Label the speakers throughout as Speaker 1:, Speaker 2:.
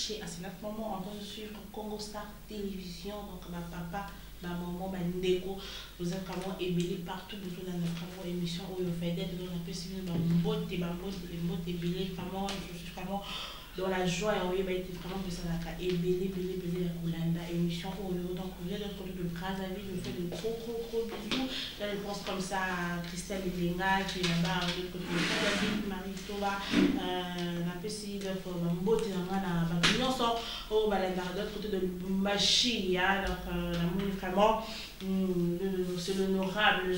Speaker 1: branché à ce moment en train de suivre Congo Star Télévision, donc ma papa, ma maman, ma ndeko, vous êtes vraiment ébélé partout, vous avez vraiment émission où vous faites d'être dans un peu civil, ma mbote, ébélé, vraiment, je suis vraiment dans la joie et oui, été vraiment que ça l'a ébélé, la Koulanda, émission où donc vous êtes de l'autre côté de Brazzaville, je vous fais de gros bisous. Là, je pense comme ça à Christelle Lenga qui est là-bas, de l'autre côté de Brazzaville, Marie Toba, la PC, donc ma mbote, la Babylon sort au Balanda, de l'autre côté de Lubumbashi, donc vraiment, c'est l'honorable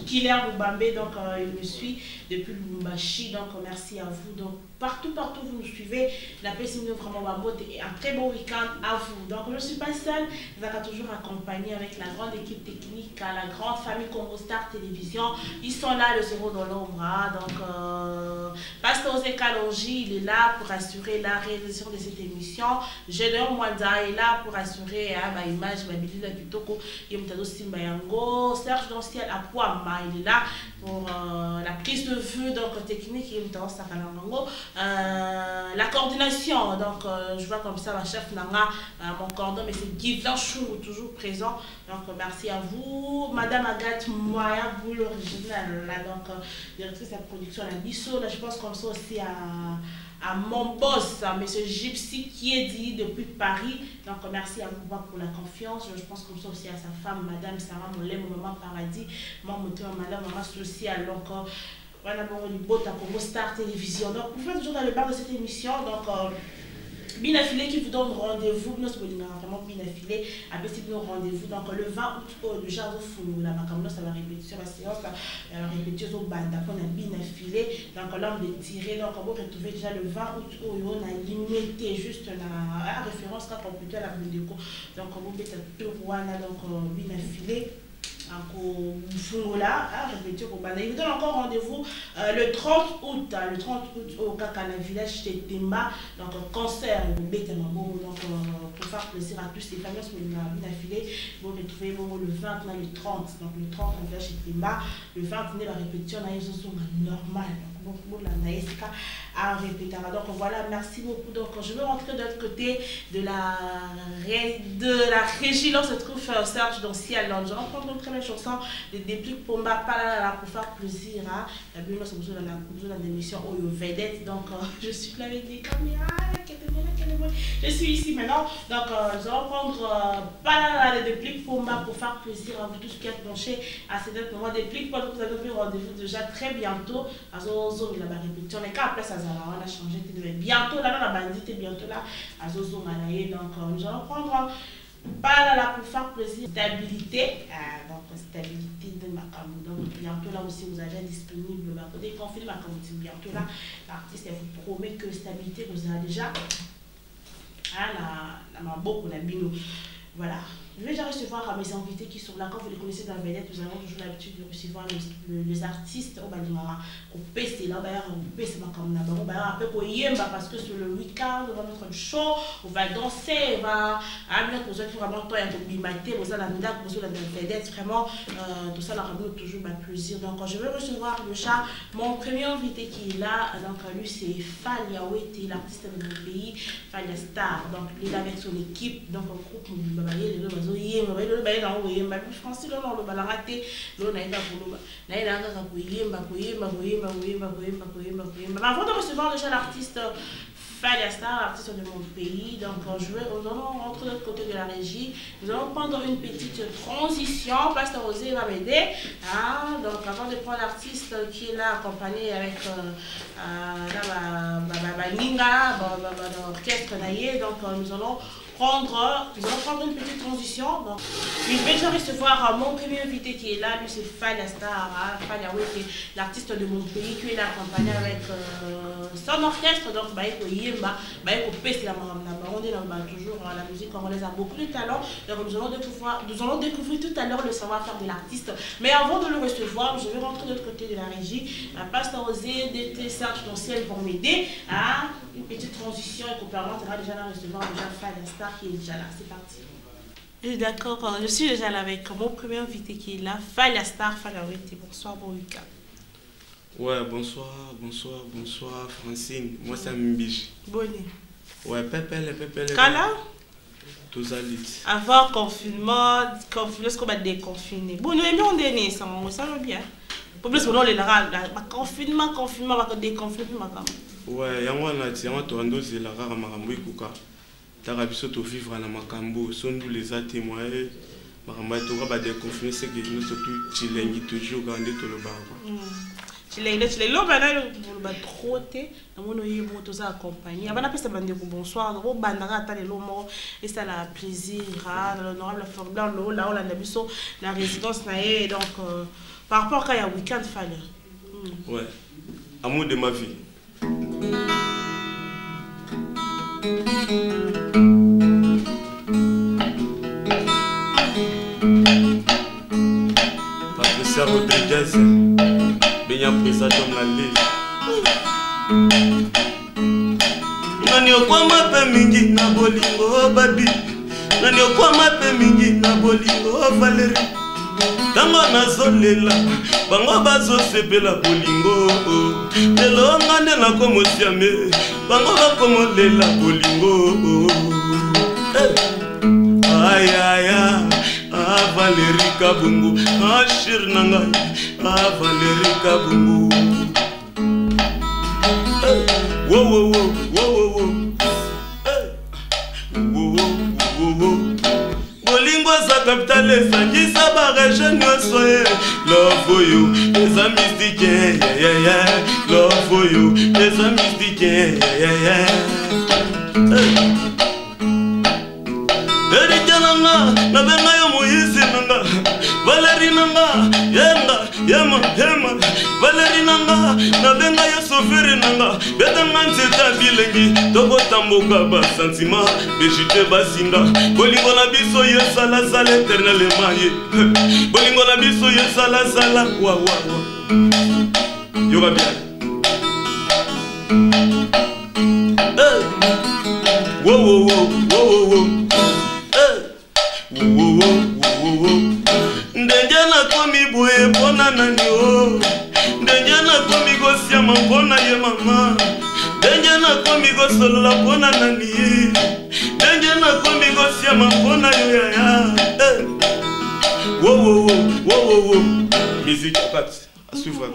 Speaker 1: Killer Boubambé, donc il me suit depuis Lubumbashi, donc merci à vous. Donc partout vous nous suivez, la paix c'est vraiment Bambote et un très bon week-end à vous. Donc je ne suis pas seule, je vais toujours accompagné avec la grande équipe technique, la grande famille Congo Star Télévision. Ils sont là, le zéro dans l'ombre. Donc Pasteur Ose Kalonji, il est là pour assurer la réalisation de cette émission. Gédéon Mwanda est là pour assurer l'image, la Kitoko, Yemtado Simbayango, Serge Danciel à Pouama, il est là pour la prise de vue donc technique, Yemtado Sakalango. La coordination, donc je vois comme ça ma chef Nanga, mon cordon, mais c'est Guy Blanchou toujours présent. Donc merci à vous, Madame Agathe Moya, vous l'original, là donc directrice de la production à la Bisso. Là je pense comme ça aussi à mon boss, Monsieur Gypsy qui est dit depuis Paris. Donc merci à vous pour la confiance. Je pense comme ça aussi à sa femme, Madame Sarah Mollet, mon maman Paradis, mon moteur, Madame Maman Sociale. Donc voilà, bon, du beau à Congo Star Télévision. Donc, vous faites toujours dans le bar de cette émission. Donc, bien affilé qui vous donne rendez-vous. Nous sommes vraiment bien affilé. Avec ces rendez-vous. Donc, le 20 août, le genre de fou, la macamno, ça va répéter sur la séance. Elle va répéter au banda. On a bien affilé. Donc, là, on est tiré. Donc, on va retrouver déjà le 20 août où on a limité juste la référence quand on peut à la Bundeko. Donc, on va mettre tout donc bien affilé. Il vous donne encore rendez-vous le 30 août, au Kakana village de Temba, donc concert de Betamabo, donc pour faire plaisir à tous les familles qui sont bien affilées. Vous retrouvez le 20, le 30, donc le 30 au village de Temba, le 20 la répétition, normal. Donc voilà, merci beaucoup. Donc je vais rentrer de l'autre côté de la régie. Là se trouve Serge Danciel. Je vais reprendre une très belle chanson de Déplique Pomba Palala pour faire plaisir à la émission Oyo Vedette. Donc je suis là avec des caméras. Je suis ici maintenant. Donc je vais reprendre Palala de Déplique Pomba pour faire plaisir à vous tous qui êtes branchés à cette moment. Déplique Pomba, vous avez pris rendez-vous déjà très bientôt. Il a répété, mais quand après ça on a changé, bientôt là, la bandite bientôt là, donc nous allons prendre pas là pour faire plaisir, stabilité, donc stabilité de ma caméra. Donc bientôt là aussi vous allez disponible, dès qu'on fait ma caméra, bientôt là, l'artiste elle vous promet que stabilité vous avez déjà, la mambo qu'on a bino. Voilà, je vais déjà recevoir mes invités qui sont là. Quand vous les connaissez dans la vedette, nous avons toujours l'habitude de recevoir les artistes au Balimara. Au PC, là, au PC, parce que sur le week-end, on va mettre un show, on va danser, on va amener pour ceux qui vraiment toi, un peu bimaté, pour ça, la médaille, pour ceux la vedette, vraiment, tout ça, la ramène toujours ma plaisir. Donc, je vais recevoir le chat, mon premier invité qui est là. Donc, lui, c'est Falia Wete, l'artiste de mon pays, Falia Star. Donc, il est avec son équipe, donc, un groupe. Avant de recevoir déjà l'artiste Falia Star, l'artiste de mon pays, donc nous allons rentrer de l'autre côté de la régie. Nous allons prendre une petite transition. Pasteur Osé va m'aider. Donc avant de prendre l'artiste qui est là accompagné avec l'orchestre naïe, donc nous allons prendre une petite transition. Donc, je vais déjà recevoir mon premier invité qui est là. Lui, c'est Falia Star, Falia Wete, l'artiste de mon pays, qui est là accompagné avec son orchestre. Donc, toujours la musique congolaise a beaucoup de talent. Donc, nous allons découvrir tout à l'heure le savoir-faire de l'artiste. Mais avant de le recevoir, je vais rentrer de l'autre côté de la régie. Pasteur Osé, DT, Serge Danciel vont m'aider à une petite transition et qu'on permettra déjà de recevoir déjà Falia Star qui est déjà là. C'est parti. D'accord, je suis déjà là avec mon premier invité qui est là, Falia Star, Falia Wete. Bonsoir, bon week-end.
Speaker 2: Ouais, bonsoir Francine. Moi, c'est Mbiji.
Speaker 1: Bonne.
Speaker 2: Ouais, pépele.
Speaker 1: Kala?
Speaker 2: Tous alites.
Speaker 1: Avant confinement, ce qu'on va déconfiner. Bon, nous aimons donner ça, on ça va bien. Pour plus, on les confinement, va déconfiner.
Speaker 2: Ouais, yango na ti yango to ando zela kaka makambo ikuka. Taka biso to vivre na makambo, sondu les a témoins. Makambo to ka ba déconfiner c'est que nous surtout chilengi toujours quand de to le ba quoi.
Speaker 1: Chilengi lo bana le ba trotter, na mono yimo to za accompagner. Abana pesa bande ko bonsoir, ko bandaka ta le lomo et ça la plaisir, l'honorable Forblanc lo là on la biso la résidence na et donc par rapport à un week-end fallait.
Speaker 2: Ouais. Amour de ma vie. Patricia Rodriguez, Benya Presa Dom Lale. Nani okwama pe mingi na bolingo babi. Nani okwama pe mingi na bolingo Valérie. Tango nazolela bango bazosepela bolingo lelo ngane nakomosiame bango bakomolela bolingo ayaya Valérie Kabungu ashir nangai Valérie Kabungu bolingo sa capitale sangisa ba région soye love for you les amis mystique love for you les amis mystique Erijananga na benga yo muisi nanga Valérie nanga yema Valérie nanga na benga yo sofiri nanga beta nganzeta bilengi toko tamboka ba sentiment bejite basinda bolingo na biso ye sala éternellement ye bolingo na biso ye sala wa yoga bien Ndenje na komi boye pona nani o Ndenje na komi gosiama pona ye mama Ndenje na komi gosolola pona nani Ndenje na komi gosiama pona yo yaya Wo musique à suivre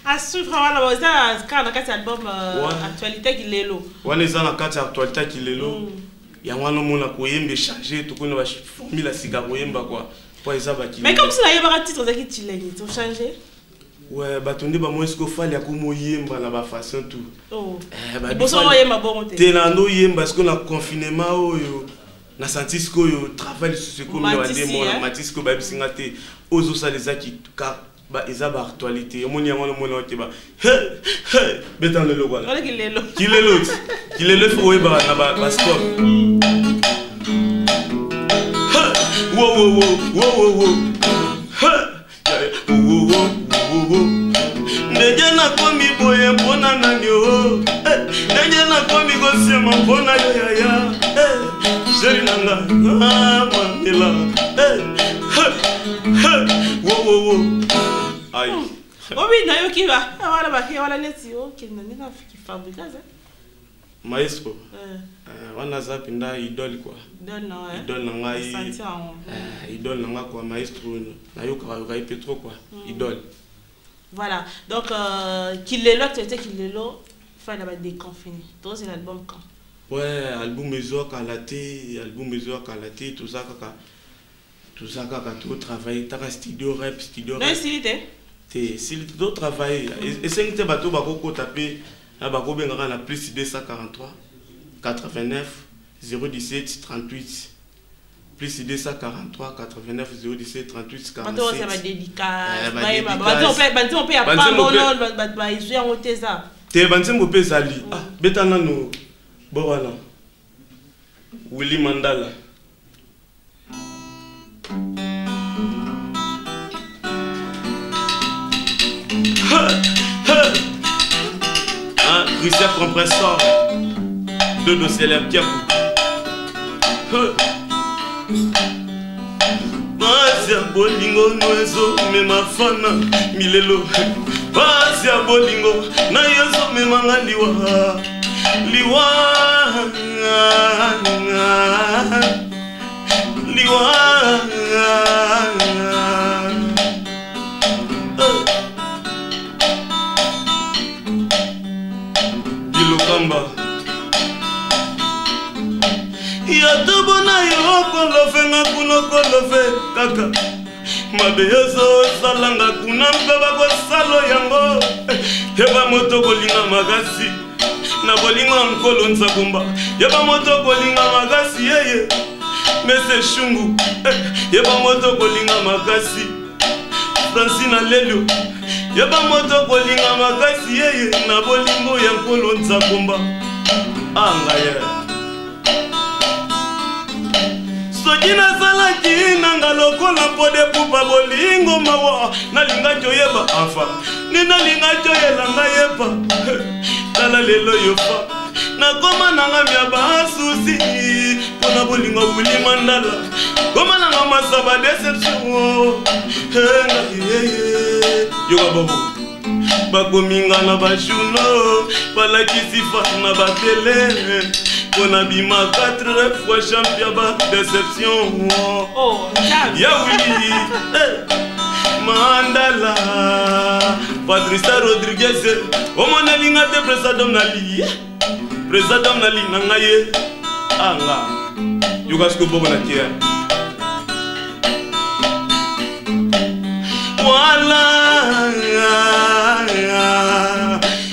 Speaker 1: à suivre voilà ça quand on a album actualité qui est là
Speaker 2: on est dans la carte actualité qui est là ya wana mona koyembe changer to kona ba formula sika koyemba quoi pour ezaba ki
Speaker 1: mais comme si la yeba titre za ki tilengi to changer
Speaker 2: ouais batonde ba mo esko fali akomo yemba na ba façon tout
Speaker 1: ba boso yemba bon te
Speaker 2: te na no yemba parce que na confinement oyo na santisco yo travail sur ce comme na demo na matisco ba bisinga te ozo ça les aki ka ba ezaba actualité omoni yango no mona okeba betan le logo
Speaker 1: là
Speaker 2: kilelo faut ba na ba score ndenje na komi boye mpona nani o ndenje na komi gosiema mpona yo yaya sheri nanga mamela aïe
Speaker 1: obi na yo ki va wala ba ki wala neti o kinani na fiki fabrika za
Speaker 2: maestro wana zapinda idole quoi idole na ngai idole na ngai quoi maestro na yo ka petro quoi idole
Speaker 1: voilà donc Kilelo tu étais Kilelo fin de déconfiné toi c'est l'album quand
Speaker 2: ouais album mezo kalaté tout ça kaka tout travailler ta studio rap
Speaker 1: non silité
Speaker 2: c'est d'autres travail et c'est que bateau bako taper na bako benga na plus 243 89 017 38 plus 243 89 017 38 47
Speaker 1: bateau ça va dédicace bateau on peut ya pas bon ba isu en oteza
Speaker 2: te banzembo pe zali betana no borana Willy Mandala Christian Compressor de dossier la pierre Basia bolingo noezo mema fana milelo Basia bolingo na yozo mema liwa Yatobo na yo kolofe nga kuno kolofe kaka mabe yozo salanga kuna mpe bakosalo yango yeba moto kolinga makasi na bolinga mkolo nsakumba yeba moto kolinga makasi yeye mese shungu yeba moto kolinga makasi Francina Lelio yeba moto kolinga makasi yeye na bolingo ya nkolo nsakumba anga ye soki nazalaki nanga lokola mpo de pupa bolingo mawa nalingaki oyeba afa ni nalingaki oyelanga yepa tala lelo yofa nakoma nanga mia basusi mpona bolingo wili mandala koma nanga masaba deception yoka babo bakominga na bashuno balakisi fa na batele mpona bima 4 fois champion ba déception yawi mandala Patricia Rodriguez omona linga te presadom nali nanga ye anga yukasko bobo na kia wala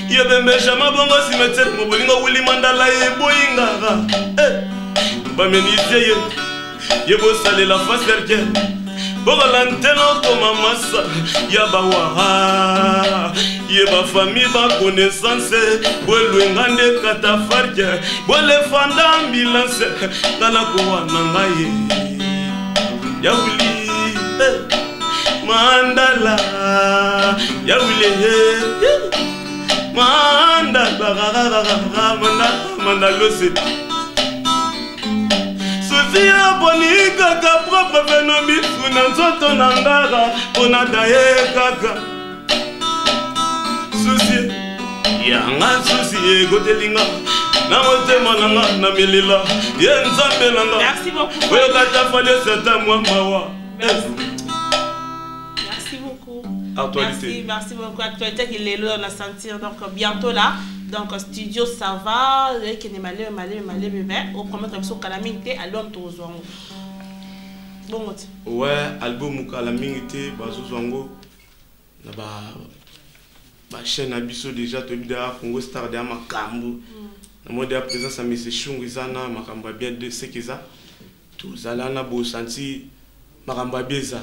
Speaker 2: yebembe shama bongo cimetière mobolingo wili mandala ye boyingara bamenisie ye yebosalela faserke bokolanteno koma masa ya bawaha ye bafamille bakonaissance bolwenga nde katafarke bolefanda ambulance ngana kowana ngai ya wili mandala ya wili mandalose Sofia boni kaka propre phénomène na nzoto na ngara mpona daye kaka susi yanga susi egotelinga na motema nanga na milela ye nzambe nanga oyo kata fale seta mwa mawa
Speaker 1: Merci beaucoup. Actualité qu'il est là, on a senti donc bientôt là. Donc studio ça va, qui est malé bébé. Au premier émission calamité, album Tozwango. Bon mot.
Speaker 2: Ouais, album calamité, Bazozwango. Na ba chaîne abisso déjà to bida Congo Star de Makambu. Na mode à présent ça me c'est chungizana makamba bien de sekiza. Tout zalana bo senti makamba bieza.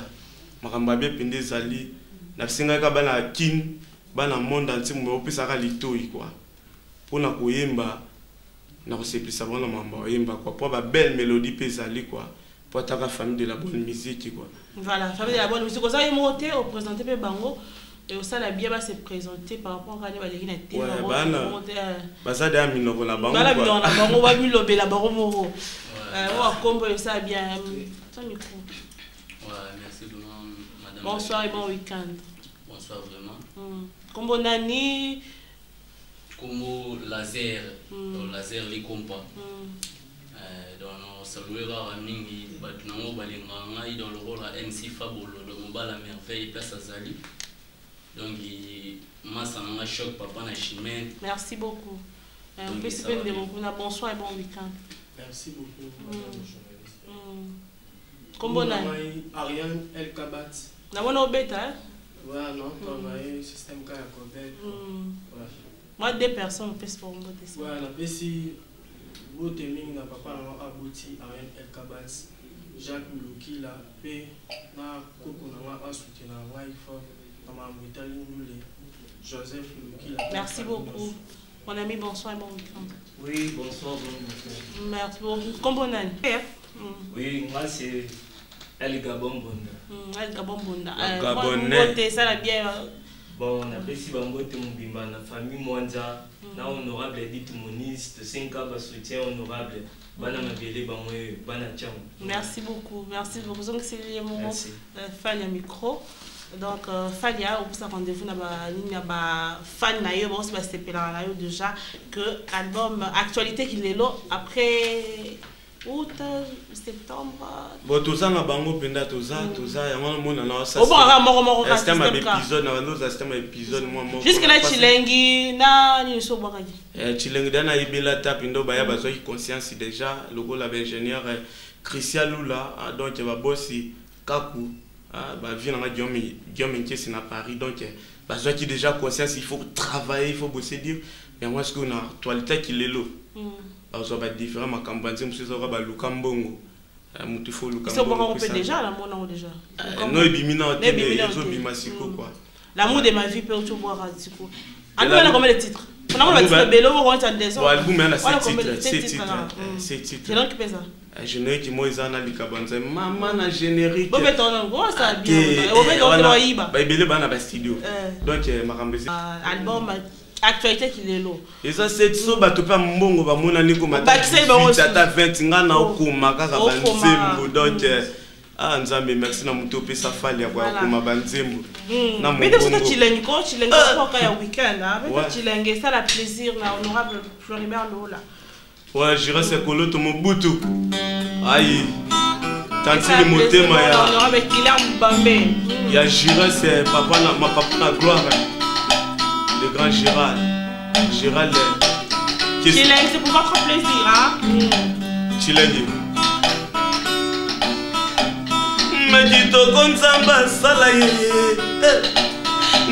Speaker 2: Makamba bien pende zali. Na singaka bana kin bana monde entier mo opesaka litoi quoi pona koyemba na kosepisa bana mamba oyemba quoi pour ba belle mélodie pesali quoi pour ta famille de la bonne musique quoi
Speaker 1: voilà famille de la bonne musique ça y monter au présenter pe bango et ça la bien va se présenter par rapport à les na té
Speaker 2: baza de minoko na bango
Speaker 1: quoi bana na bango ba milobe la bango moro on combo ça bien ton micro.
Speaker 3: Merci madame.
Speaker 1: Bonsoir et bon week-end.
Speaker 3: Bonsoir vraiment.
Speaker 1: Combo nani
Speaker 3: Combo laser, laser les compas. Dans saluer à mingi batnango balinganga dans le rôle à MC Fabolo le mobile à merveille place à Zali. Donc massa nanga choc papa na chimène.
Speaker 1: Merci beaucoup. On peut se faire des bonsoir et bon week-end.
Speaker 4: Merci beaucoup madame journaliste.
Speaker 1: Combo nani
Speaker 4: Ariane El Kabat.
Speaker 1: Na wana obeta
Speaker 4: ouais non comme un système ka ya Kobel.
Speaker 1: Moi 2 personnes on peut se faire un bote ça.
Speaker 4: Ouais na pesi bote mingi na papa na aboti Ariane El Kabat. Jacques Muluki là pe na koko na wa soutien na wa ifo na ma mbitali nule Joseph Muluki là.
Speaker 1: Merci beaucoup. Mon ami bonsoir et bon week-end.
Speaker 5: Oui, bonsoir, bon week-end.
Speaker 1: Merci beaucoup. Combo nani
Speaker 5: Oui, moi c'est El Gabon Bonda.
Speaker 1: El Gabon Bonda.
Speaker 2: Gabonais.
Speaker 1: Ça la bien.
Speaker 5: Bon, on a pris Bangote Mubimba, la famille Mwanza, na honorable Edith Moniz, de 5 ans, soutien honorable. Bana Mabele, Bana Tcham.
Speaker 1: Merci beaucoup. Donc c'est le moment. Falia micro. Donc Falia, on peut se rendez-vous dans la ligne fan naïo, bon c'est pas naïo déjà que album actualité qu'il est là après août, septembre.
Speaker 2: Bon, tout ça, on a bango penda, tout ça, on a ça.
Speaker 1: Au bon, on a
Speaker 2: système épisode, on a système épisode, moi.
Speaker 1: Jusque là, Chilengi, na, ni so bagaji.
Speaker 2: Chilengi, dana ibela tapindo, baya bazo conscience déjà, le rôle avec ingénieur Christian Lula, donc il va bosser Kaku, bah vient dans Diom qui est à Paris, donc bazo qui déjà conscience, il faut travailler, il faut bosser dire, mais moi ce qu'on a, toilette qui est l'eau. Alors, va différent ma campagne, c'est ça va Lukambongo. Mutifo Lukambongo.
Speaker 1: Ils sont déjà là, mon nom déjà.
Speaker 2: Non, ibimina, bimasiko quoi.
Speaker 1: L'amour de ma vie peut tout boire à Tiko. Ah, nous on a combien de titres? On a combien de titres? Bello, on a des ans.
Speaker 2: Bon, album elle a 7 titres. 7 titres.
Speaker 1: C'est là qui pèse ça.
Speaker 2: Générique qui moi ils en a likabanza. Maman na générique.
Speaker 1: Bon, mais ton gros ça bien. On met dans le Iba.
Speaker 2: Bah ibele ba na studio. Donc makambezi.
Speaker 1: Album actualité qui est là.
Speaker 2: Et ça c'est so ba to pa mbongo ba mona niko mata. Tata 20 ngana okuma kaka banzembo donc ah nzambe merci na muto pesa fali ya kwa okuma banzembo.
Speaker 1: Na mbongo. Mais tu chilengi ko kwa ya weekend avec chilengi ça la plaisir na honorable Floribert Lola.
Speaker 2: Ouais, j'irai c'est colo to mobutu. Aïe. Tanti le motema ya
Speaker 1: honorable Guillaume Bambé.
Speaker 2: Ya j'irai c'est papa na ma papa na gloire. Le grand Gérald. Gérald.
Speaker 1: Chilengi, c'est pour votre plaisir, hein?
Speaker 2: Chilengi. Medito konzamba sala ye.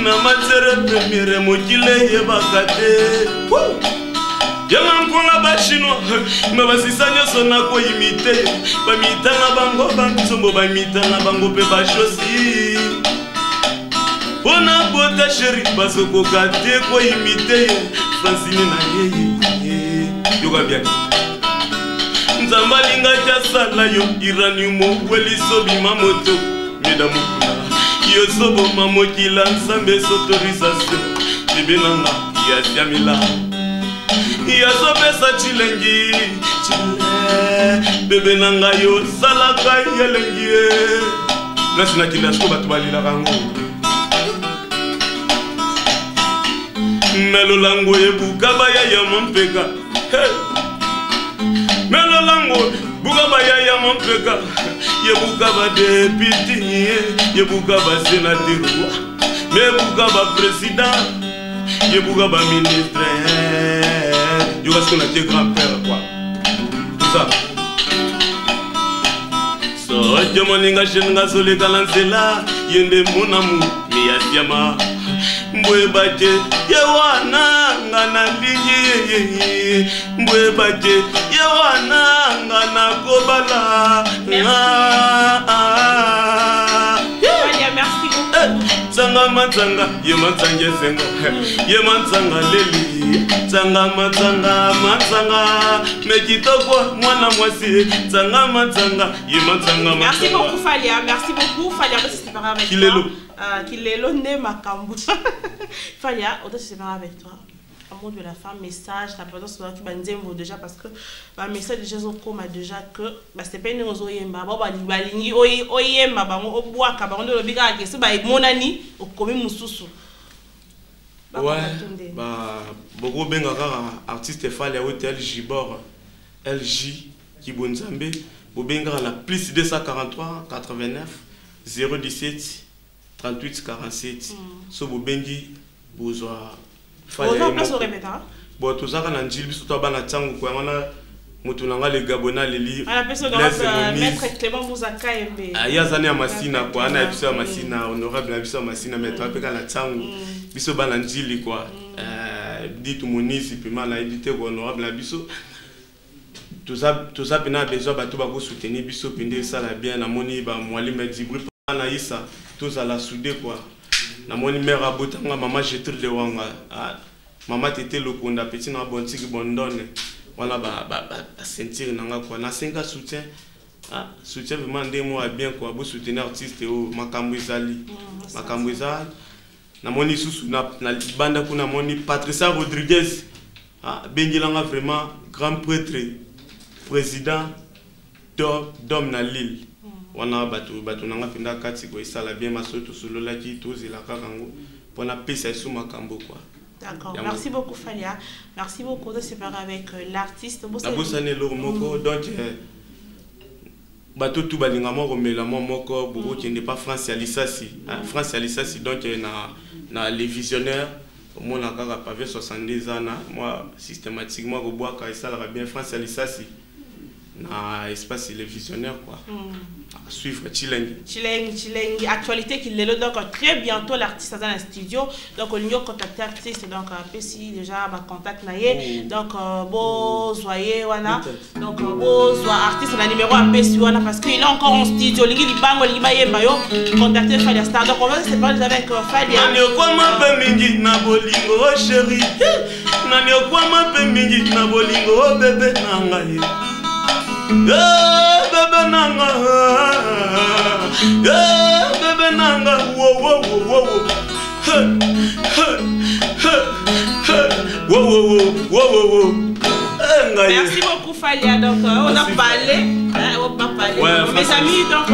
Speaker 2: Na matere premiere mokile ye bakate. Yama mkonga ba chinois. Me basisa nyoso na ko imiter. Ba mitanga bango bantsombo ba mitanga bango pe ba chosi. Ona bota chéri basoko kate ko imiter Francine na yeye yoga bien Nzamba linga cha sala yo iraniumo weliso bima moto medamu kuna yo sobo mamokila nsambe autorisation bibenanga ya siamila ya sobesa chilengi chile bebe nanga yo salaka yelengi nasina kilasko batbalila kango Melo lango ye bukaba ya mampeka. Melo lango bukaba ya mampeka. Ye bukaba député, ye bukaba sénateur, me bukaba président, ye bukaba ministre. Yo parce qu'on a été grand-père quoi. Tout ça. So jamoninga shenga sole kalansela yende monamu miyasiama. Mbwe baje yewana ngana linyi mbwe baje yewana ngana kobala
Speaker 1: merci beaucoup
Speaker 2: Tsanga matsanga ye matsange senga ye matsanga leli tsanga matsanga mekitoko mwana mwasi tsanga matsanga ye matsanga
Speaker 1: merci beaucoup Falia c'est pas avec
Speaker 2: Kilelo
Speaker 1: Kilelo ne makambu Falia on doit se séparer avec toi amour de la femme message la présence de la banzembo déjà parce que ba message déjà comme déjà que ba c'est pas une ozo yemba ba balingi oyemba ba ngo obwaka ba ndo lobika ke se ba monani okomi mususu
Speaker 2: ouais bah beaucoup benga kaka artiste Falia hotel Gibor LJ Kibonzambe bobenga la plus 243 89 017 38 47 so bobengi bozwa
Speaker 1: Falia on répéta
Speaker 2: bon tout ça quand on dit biso to bana tsangu ko ngana mutu nanga le gabona leli
Speaker 1: à la personne de maître Clément Bouzaka Embe
Speaker 2: aya zani ya masina kwa ana biso ya masina honorable na biso ya masina mais to apeka na tsangu biso bana njili quoi dit tout monisi piment na édité honorable na biso tout ça pena besoin bato ba ko soutenir biso pende ça la bien na moni ba mwalime dibri na isa tous à la soudé quoi na moni mère abotanga maman jeter le wanga maman tete lokonda petit na bontiki bondone voilà ba sentir nanga quoi na 5 soutien soutien vraiment des mots bien quoi bo soutenir artiste o makambo ezali na moni susu na banda kuna moni Patricia Rodriguez bengilanga vraiment grand prêtre président d'homme na Lille wana bato nanga pinda kati ko isala bien masoto solo la ki tozi la karango pona pesa sous makambo quoi.
Speaker 1: D'accord. Merci beaucoup Falia. Merci beaucoup de se séparer avec l'artiste.
Speaker 2: La bossane lo moko donc bato tout balingamo romela moko boko qui n'est pas France Alisasi France Alisasi donc na les visionnaires mon akaka pavé 70 ans moi systématiquement roboaka et ça la bien France Alisasi na espace les visionnaires quoi suivre
Speaker 1: Chilengi actualité qui est donc très bientôt l'artiste dans le studio donc on y a contacté artiste donc si déjà ma contact naie donc beau soyez voilà donc beau soit artiste la numéro un PC voilà parce qu'il est encore en studio lingi libango lingi mayemba yo contacter Falia Star donc on va se parler avec Falia
Speaker 2: nani okwa mape mingi na bolingo oh chéri nani okwa mape mingi na bolingo oh bébé nangaye bébé nanga bébé nanga wo wo wo wo wo
Speaker 1: merci beaucoup Falia donc on a parlé on va parler mes amis donc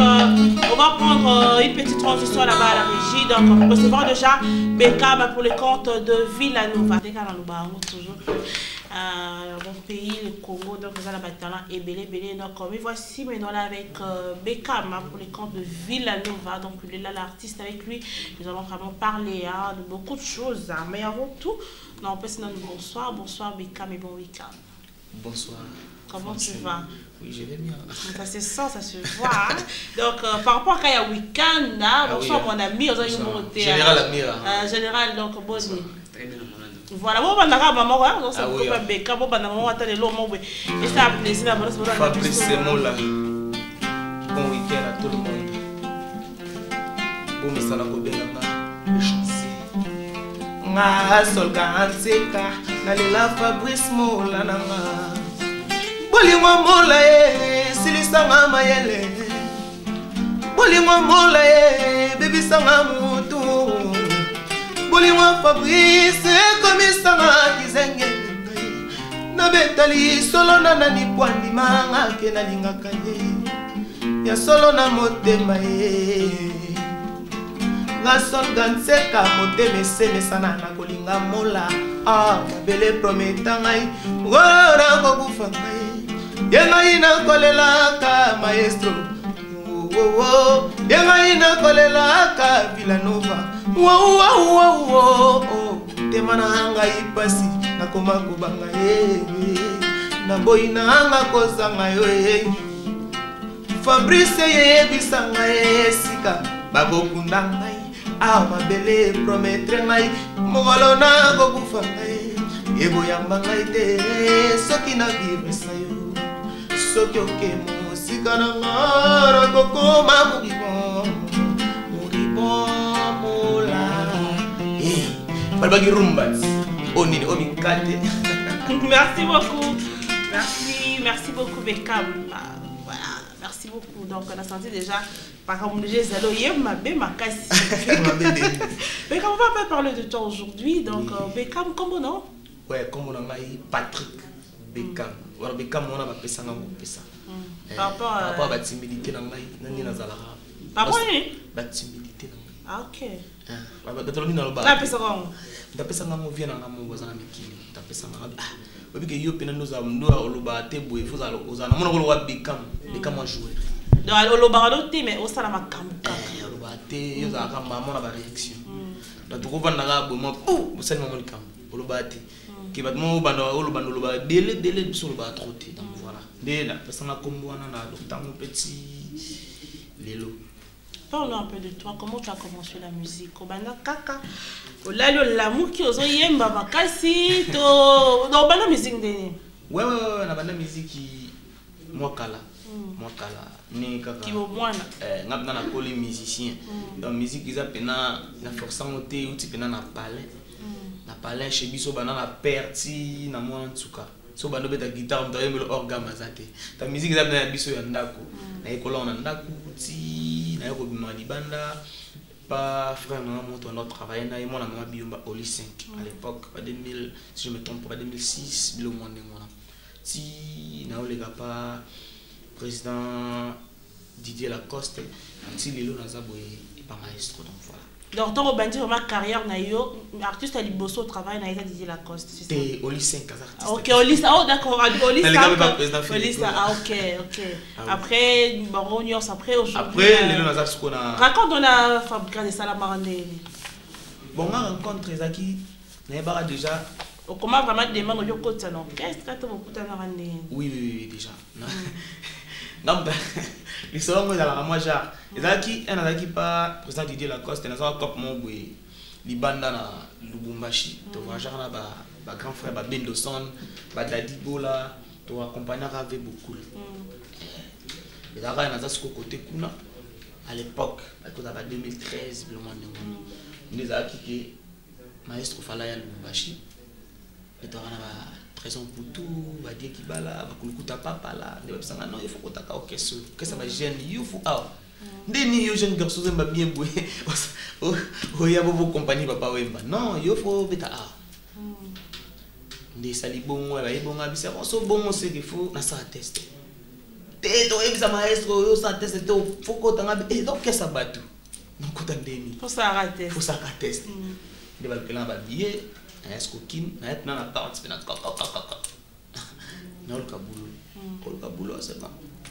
Speaker 1: on va prendre une petite transition là-bas à la régie donc on recevoir déjà Bekam pour le compte de Villanova toujours mon pays, le Congo, donc nous avons un talent et belé. Donc, mais voici maintenant là avec Bekam pour les comptes de Villanova. Donc, il est là l'artiste avec lui. Nous allons vraiment parler de beaucoup de choses. Mais avant tout, on peut se dire bonsoir Bekam et bon week-end.
Speaker 6: Bonsoir.
Speaker 1: Comment tu vas?
Speaker 6: Oui, je vais bien.
Speaker 1: Ça se sent, ça se voit. Donc, par rapport à quand il y a week-end, bonsoir mon ami, on a eu monté.
Speaker 6: Général Amira.
Speaker 1: Général, donc, bonne nuit.
Speaker 6: Très bien.
Speaker 1: Voilà, bon, bandaka maman, donc ça peut pas béka, bon, bandaka maman, attendez, l'eau, moi, et ça a plaisir à vous.
Speaker 6: Fabrice Mola. Bon week-end à tout le monde. Bon, mais ça n'a pas bien chance. Nga solka anseka, nalela Fabrice Mola nanga. Bolingo mola silisa mama yele. Bolingo mola baby sanga mutu. Bolingo Fabrice komisanga kizenge na betali solo na nani pwandi manga ke na lingaka ye ya solo na motema ye nga sol ganseka motema semesana na kolinga mola mabele prometa ngai wora kokufa ngai ye ngai na kolelaka maestro ye ngai na kolelaka Villanova wow temana ngai pasi nakoma kubanga na boy na nga kozanga yo Fabrice yebisanga esika bagokunda ngai mabele promettre ngai mogolo na kokufa ngai yeboyamba ngai te soki na vivre sa yo soki okemo sika na ngara kokoma mugibon Balbagi Rumbas, Onine, Omikate.
Speaker 1: Merci beaucoup. Merci beaucoup, Bekam. Voilà, merci beaucoup. Donc, on a senti déjà, par exemple, j'ai Zaloye, ma bé, ma casse. Bekam, on va pas parler de toi aujourd'hui. Donc, Bekam, comment non?
Speaker 6: Ouais, comme on a Patrick Bekam. Voilà, Bekam, on a pas pesa na pesa.
Speaker 1: Par rapport
Speaker 6: à la timidité, nani na zala.
Speaker 1: Par rapport
Speaker 6: à la timidité.
Speaker 1: Ah, ok.
Speaker 6: Tapesa nga movie na ngamo bozana mikili tapesa nga babike yo pena ndoza mndoa oloba te boye fuza ozana mona ko wa Bekam a jouer
Speaker 1: donc oloba doté mais osala makambo
Speaker 6: kaka oloba te yo za ka mama na ba réaction na to ko vanda ga bo mo bosali mama likam oloba te ke bat mo banda oloba délai biso oloba trop te donc voilà dela pesa nga kombo wana na lotango petit lelo.
Speaker 1: Parle un peu de toi, comment tu as commencé la musique? Obana kaka, olalo l'amour qui oso yemba makasi to no bana musique ndeni.
Speaker 6: Ouais na bana musique moi kala ni kaka.
Speaker 1: Qui au moins
Speaker 6: ngapna na koli musicien. Donc musique ils apena na forçant oté outi pena na palais chez biso bana na perti na moi en tout cas. So bando beta guitare on doit organe mazate. Ta musique ils apena biso ya ndako. Na école na ndako ti na yoko bimali banda pas frère non mon autre travail na moi na maman biomba oli 5 à l'époque pas 2000 si je me trompe pas 2006 bilo monde moi ti na olega pas président Didier Lacoste anti lelo na zabo et pas maestro donc voilà
Speaker 1: Donc, tant que tu as ma carrière, artiste à Liboso travaille dans les Didier Lacoste.
Speaker 6: C'est au lycée 5 artistes.
Speaker 1: Ok, au lycée. Oh, d'accord. Au lycée.
Speaker 6: Au
Speaker 1: lycée. Ah, ok. Après, après, aujourd'hui.
Speaker 6: Après, les gens ont qu'on a.
Speaker 1: Raconte, on a fabriqué des salamarande.
Speaker 6: Bon, on a rencontré Zaki. On a déjà.
Speaker 1: Comment vraiment demander au côté, non? Qu'est-ce que tu as beaucoup de
Speaker 6: Oui, déjà. Non, les salons, moi, genre, Zaki, on a pas président Didier Lacoste, on a un cop mon boy, Libanda na Lubumbashi, tu vois, genre, ma grand frère, ma Bendoson, ma Dadi Bola, tu vois, accompagné avec beaucoup. Et là, on a ce côté Kuna, à l'époque, on a 2013, le monde de nous a quitté, maestro Falaya Lubumbashi, et tu vois, raison pour tout, va dire qu'il va là, va couler papa là, non, il faut qu'on t'accorde au caisse, que ça va gêner, il faut ah, des jeunes garçons aiment bien bouer, oh il y a beaucoup de compagnie papa Wemba, non, il faut bêta ah, des salibons, ouais, bon abissé, on se bon, on sait qu'il faut, na ça tester, t'es toi ex maestro, ça tester, faut qu'on t'accorde, et donc qu'est-ce que ça bat tout, non qu'on t'accorde,
Speaker 1: faut ça rater,
Speaker 6: des balcons là, billet. Est-ce que maintenant la partie na non le kaboulou c'est bon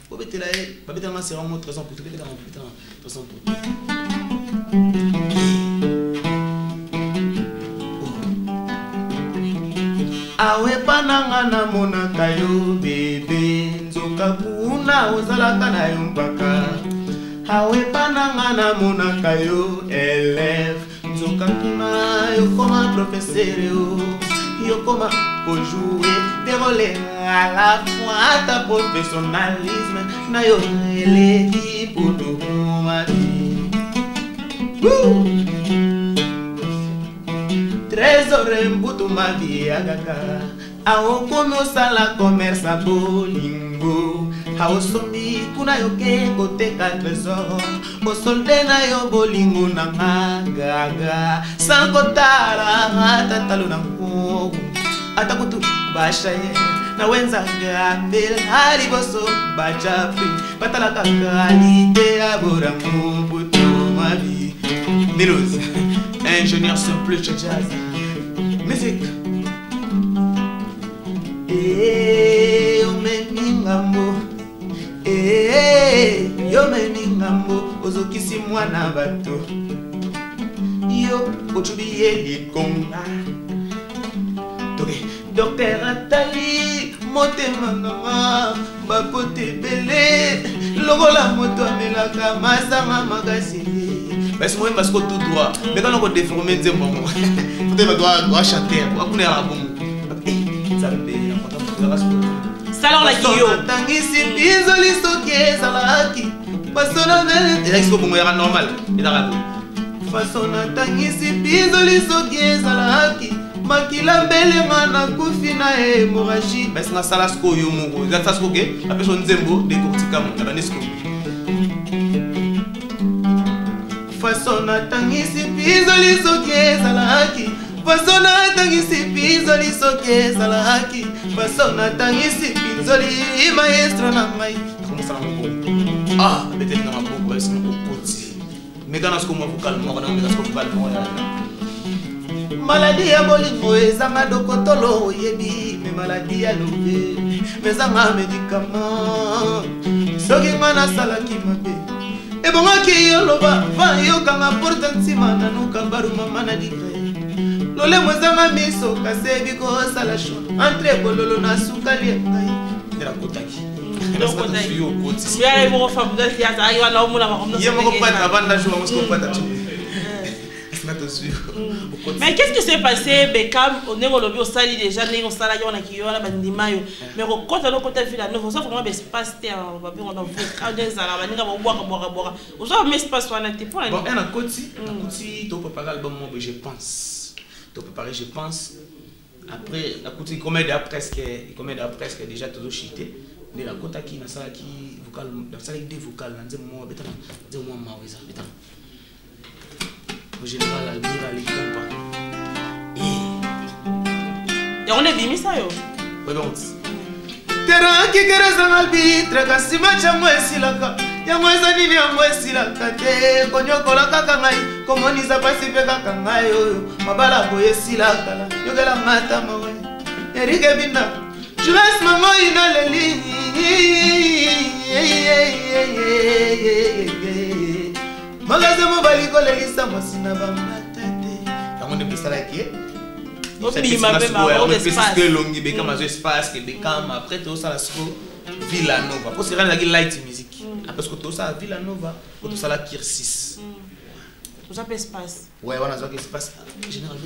Speaker 6: pour mettre là pas mettre ma c'est vraiment très important pour mettre en putain très important awe pananga na monaka yo bébé nzoka kuna ozala kana yo mpaka awe pananga na monaka yo élève nzoka kuna yo comme professeur yo comme pour jouer des rôles à la fois ta professionnalisme na yo l'équipe pour tout ma vie trésor mbutu ma vie agaka ao comme osala commerce a bolingo ao sombi kuna yo ke côté 4 trésor o solde na yo bolingo na gaga sans kotala tatalo na ko atakutu bashaye na wenza gambel hali boso bachapi patala kalite abora mbutu ma vie Milos ingénieur simple jazz musique yo meningambo yo meningambo ozokisi mwana bato yo ochubiye likonga toke docteur Atali motema nanga bakote bele lokola moto amelaka masanga makasi parce que moi parce que tout droit mais quand on déformer nzembo mo peut-être doit chanter akuna ya bongo
Speaker 1: salon la kiyo
Speaker 6: tangisi bizoli soke salaki pasona ne est-ce que bongo ya normal et dans la pasona tangisi bizoli soke salaki makila mbele mana kufina hémorragie mais na salasko yo mongo za sasko ke apeso nzembo de kortika mo na banesko fasona tangisi bizoli soke salaki fasona tangisi bizoli soke salaki fasona tangisi bizoli maestro na mai comment ça va ah peut-être na maboko est-ce que okoti mega na sko mo vocal mo na mega sko vocal mo maladie ya bolingo ezanga dokotolo yebi me maladie ya lobe mezanga médicament soki ngana salaki mabe ebongaki yoloba va yokanga porte ntima nanuka baruma manadikre lole mwezanga miso kasebi kosala sho entre bololo na sukali ya ngai ndela kotaki
Speaker 1: mais qu'est-ce qui s'est passé Beckham on est relevé au sali déjà on sala on a qui on a bandima yo mais quand on côté ville neuf ça vraiment espace terre on va bien on a vu des ala baninga boire on ça mais espace on a été pour
Speaker 6: bon on a côté to préparer l'album je pense to préparer je pense après la côté comédie presque déjà tout chité de la côté qui na sala qui vocal dans sala des vocales na nzemo betana nzemo maweza betana au général Almira les compas
Speaker 1: et on est vimi ça yo
Speaker 6: ouais bon terrain qui caresse un arbitre kasima chamwe silaka yango eza nini yango esilaka te konyokola kaka ngai komonisa pasi mpe kaka ngai oyo mabala boye esilaka la yokela mata mawe erike binda Jules mango ina leli magaze mobali kolelisa mwasi na bambata te yango nde bisalaki
Speaker 1: obima mpe bango
Speaker 6: espace longi beka mazo espace ke beka ma après tout ça la siko Villanova pour se rendre light musique après que tout ça Villanova pour tout ça la Kirsis
Speaker 1: tout ça peut espace
Speaker 6: ouais on a ça espace général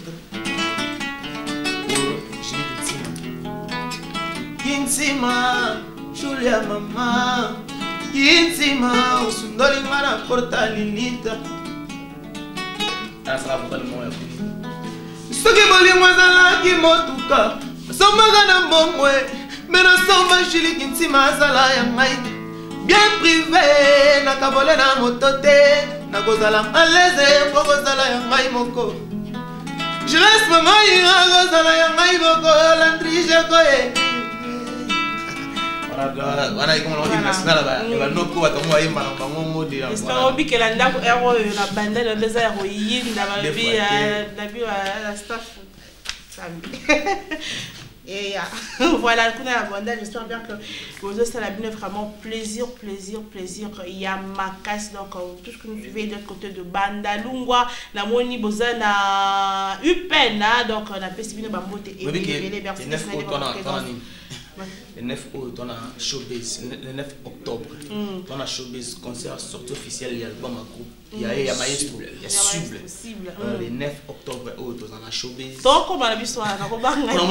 Speaker 6: Kinsima Julia mama Kinsima usundoli ngana porta lilita ça va pas le moyen soki bolingo azalaki motuka nasombaka na mbongwe me nasomba Julie Kinsima azala ya ngai bien privé nakabole na moto te nakozala alaise mpo kozala ya ngai moko Jules mangai akozala ya ngai moko landrige koye wana ikomo na international ba noko batongo ayemba na bango mode ya
Speaker 1: esta obikela ndako ero na bandela ndeza ya koyinda ba bi la staff samedi et voilà kuna la bandela j'espère bien que vous aussi ça a bien vraiment plaisir il y a ma casse donc tout ce que nous vivons de l'autre côté de Bandalungwa la moni bozana upena donc on a pesibino bambote et les merci
Speaker 6: le 9 août, on a showbiz. Le 9 octobre, on a showbiz, concert sortie officielle, il y a l'album à groupe. Il y a Maestro, il y a Suble. Le 9 octobre, on a showbiz.
Speaker 1: Donc, comment la vie soit
Speaker 6: on a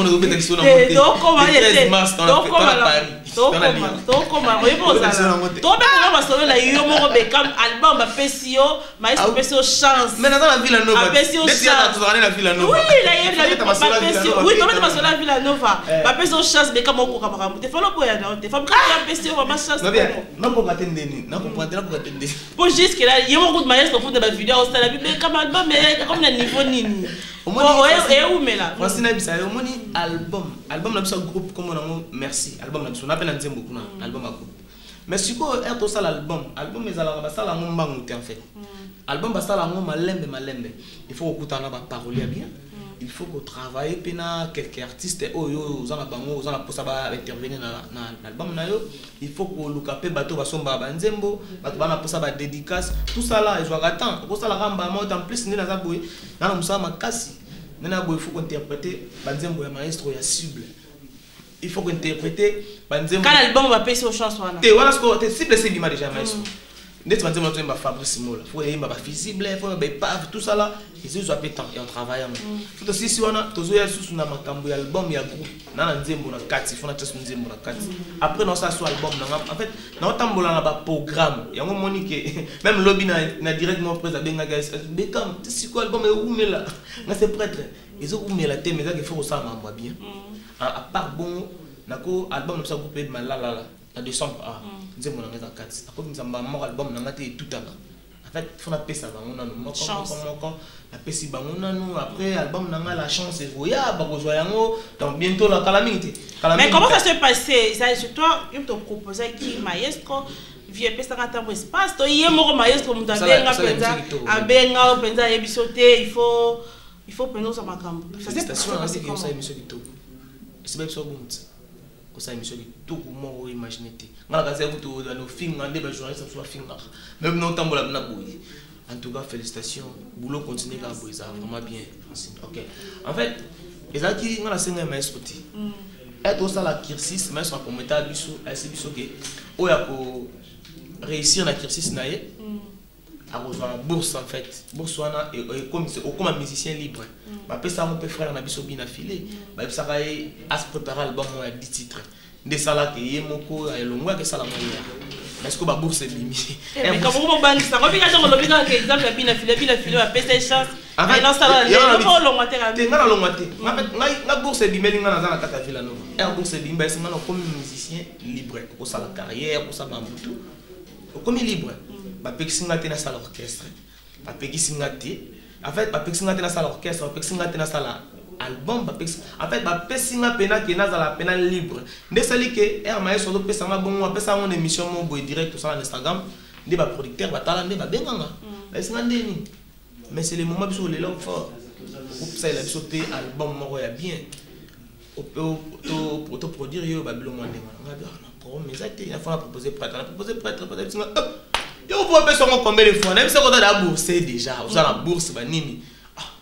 Speaker 6: le 13 mars, on a Paris.
Speaker 1: Donc, comment album à Pessio, Maestro Pessio chance.
Speaker 6: Mais dans la Villanova,
Speaker 1: la Villanova. Oui, la Villanova. Pessio chance, mais comment on va te faire le boya non te femme quand Pessio va ma chance.
Speaker 6: Non pour attendre non pour attendre
Speaker 1: pour juste que là il y a beaucoup de maestro pour de la vidéo ça la mais comme album mais comme le niveau nini et où mais là
Speaker 6: voici na bisa yo moni album na bisa groupe comme on merci album na bisa na pena nzembo kuna album à groupe mais siko er to ça l'album mais ala ba sala ngombangu te en fait album ba sala ngoma malembe il faut okutana ba parole bien. Il faut qu'on travaille pena quelques artistes oyo za na bango za na posa ba intervenir na l'album na yo il faut qu'on lukape bato ba somba ba nzembo bato ba na posa ba dédicace tout ça là ils doivent attendre pour ça la ramba mot en plus ni na za boy na musa makasi na boy il faut qu'on interpréter ba nzembo ya maestro ya Cible il faut qu'on interpréter ba nzembo
Speaker 1: quand l'album va passer aux chansons là
Speaker 6: te voilà ce que Cible c'est l'image déjà maestro dès que tu vas Fabrice Mola faut y avoir visible faut y avoir tout ça là et c'est ça pétant et on travaille tout aussi si on a toujours ya sous na makambo ya album ya groupe na nzembo na kati faut na test nzembo na kati après non ça soit album en fait na tambola na ba programme yango monique même lobby na directement présent benga guys bekam si quoi album est oumela na c'est prêtre ils ont oumela te mais ça il faut ça m'a bien à part bon nako album na ça groupe de malala à décembre nzembo na ngeza kati ako nzamba mo album na ngate tout en fait faut na pesa bango na moko la pesi bango na nous après album na la chance et voya ba ko zoya ngo donc bientôt la calamité
Speaker 1: mais comment ça se passait ça c'est toi il te proposait qui maestro vieux pesa ngata mo espace to yemo maestro mutabenga penza abenga penza yebisote il faut penser ça makambo ça c'est
Speaker 6: comme ça émission kitoko c'est bien so bon ça émission tout comment imaginer ngala kaza kuto no finga ndeba journaliste soit finga même non tambola na boy en tout cas félicitations boulot continue ka boy ça vraiment bien OK en fait ezaki ngala senga maestro ti et tout ça la Kirsis maestro pour mettre biso biso ke oya ko réussir na Kirsis na ye à rejoindre la bourse en fait bourse wana et comme c'est comme un musicien libre ba pesa mon frère na biso bina filé ba ça va à se préparer l'album à 10 titres de ça là que yemoko elongwa que ça la moya est-ce que ba bourse est limité
Speaker 1: mais comment on bande ça revient dans le bilan que exemple bina filé ba pesa chance mais non ça là on longwa te
Speaker 6: ngana longwa te en fait na bourse limeli ngana za na kata Villanova bourse limba c'est maintenant comme musicien libre pour ça la carrière pour ça bambutu comme libre ba pexinga te na salle orchestre ba pexinga te en fait ba pexinga te na salle orchestre ba pexinga te na salle album ba pex en fait ba pexinga pena ke na za la pena libre ndesali ke maestro do pesa nga bon pesa mon émission mon boy direct sur Instagram nde ba producteur batala nde ba benganga esinga ndeni mais c'est le moment biso lelo fort pour ça il a biso te album moko ya bien to produire yo ba bilo mwande nga bien na mais ça il a fallu proposer prêtre yo vous pouvez payer combien de fois même si on a la bourse déjà on a la bourse ba nini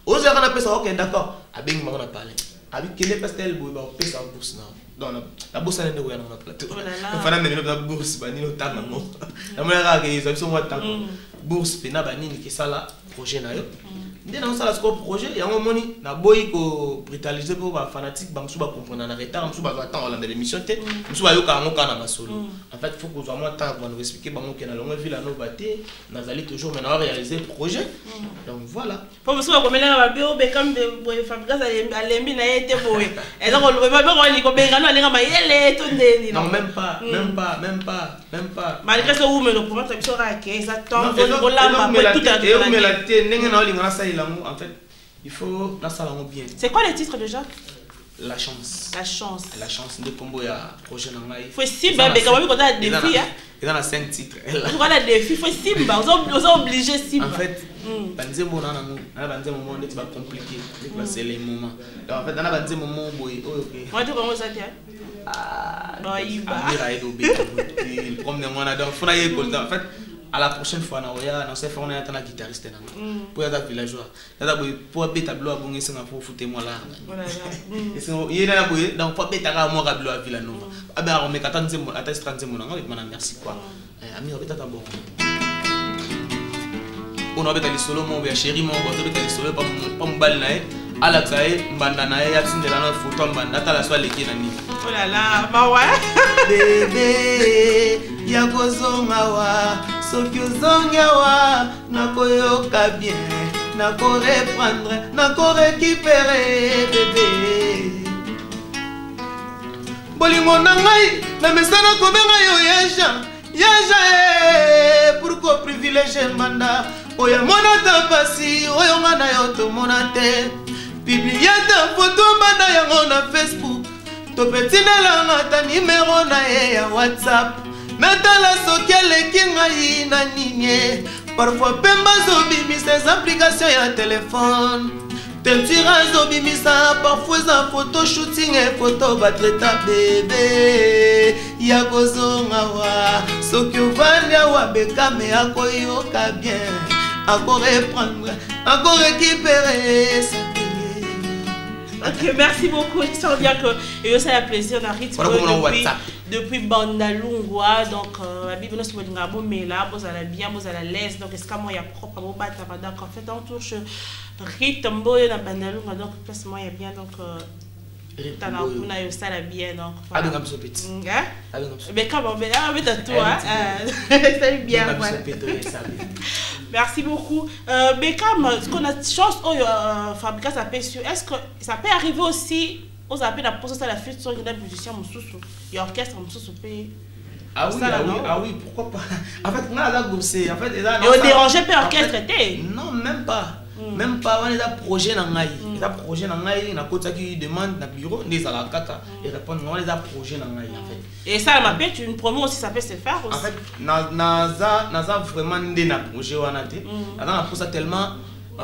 Speaker 6: on a la pesa OK d'accord abengi mama na parler avec quel pastel boy ba pesa bourse na donc la bourse elle est na plateau on fa na nene na bourse ba nini otanga mo na mona ka ke ça so moi tant bourse pena ba nini ke sala projet na yo ndé na sala score projet ya moni na boy ko brutaliser pour ba fanatique ba msu ba comprendre na retard msu ba attendre la l'émission te msu ba yo ka ngoka na masolo en fait faut que moi temps pour nous expliquer ba ngo ke na longue ville na baté nazali toujours maintenant réaliser projet donc voilà
Speaker 1: pour msu ba komela ba bio be comme boy Fabrice alembi na yete boy et donc on ba ba ko ni ko benga no alenga mayele to ndeni
Speaker 6: non même pas
Speaker 1: malgré ce où me le promoteur biso ra ke ça tombe on lamba tout à
Speaker 6: et on met la tête ndenge na olinga ça en fait, il faut la salle bien.
Speaker 1: C'est quoi le titre déjà?
Speaker 6: La chance.
Speaker 1: La chance.
Speaker 6: La chance de combo ya projet nangai.
Speaker 1: Faut simba mais quand même quand on a des défis hein.
Speaker 6: Il y a 5 titres.
Speaker 1: Voilà défi, faut simba, on obligé simba.
Speaker 6: En fait, banze mo na nango, na banze moment on est pas compliqué, c'est les moments. Donc en fait dans banze moment boy, OK.
Speaker 1: Moi tu comment ça tient?
Speaker 6: Ah,
Speaker 1: Noiba.
Speaker 6: Amira edo be. Il promener moi na donc faut na école en fait. À la prochaine fois, on s'est fait un guitariste pour être villageois. Pour être tableau à bon, c'est pour foutre moi là. Il y a donc pour être à moi tableau à Villanova. Ah ben on met 30 à 30 merci quoi. Ami on va être bon. On va être les solo mon bien chéri mon on va être les solo pas mon balle là. Ala tsae mbanda na ya tsindela na photo mbanda tala swa leki na nini.
Speaker 1: Oh là là, bah ouais.
Speaker 6: Bébé ya kozonga wa soki ozonga wa nakoyoka bien nako reprendre nako récupérer bébé bolingo na ngai na mesana kobenga yo yaja pourquoi privilégier mbanda oya mona ta pasi oyo ngana yo to mona te publier ta photo mbanda yango na Facebook to petina langa ta numéro na ye ya WhatsApp metala soki eleki ngai na nini parfois pemba zobimisa ces applications ya téléphone tentira zobimisa parfois za photo shooting et photo batreta bébé ya kozonga wa soki ovandi awa bekame akoyoka bien ako reprendre ako récupérer ça.
Speaker 1: Ok, merci beaucoup. J'espère bien que ça a plaisir. On a rythme depuis Bandalungwa. Donc, la Bible nous dit que mais là, vous allez bien, vous allez à l'aise. Donc, est-ce que moi, il y a propre à vous battre? Donc, en fait, on touche rythme boy dans Bandalungwa. Donc, place moi, il y a bien. Donc, on a eu ça bien. Donc,
Speaker 6: voilà.
Speaker 1: Mais comment? Mais à toi. C'est bien. Merci beaucoup. Beckham, est-ce qu'on a chance au Fabrice à Pessu? Est-ce que ça peut arriver aussi aux appels à poser ça la fête sur les musiciens Moussoussou et orchestre Moussoussou?
Speaker 6: Ah oui, pourquoi pas? En fait, on a la bourse. En fait,
Speaker 1: et on dérangeait pas l'orchestre?
Speaker 6: Non, même pas. Même pas, on a projet dans ngai. Les projets dans ngai, na kota qui demande na bureau, les ala kaka et répondre on les a projet dans ngai en fait.
Speaker 1: Et ça m'a fait une promo aussi ça peut se faire aussi.
Speaker 6: En fait, naza vraiment ndé na projet wana té. Na pour ça tellement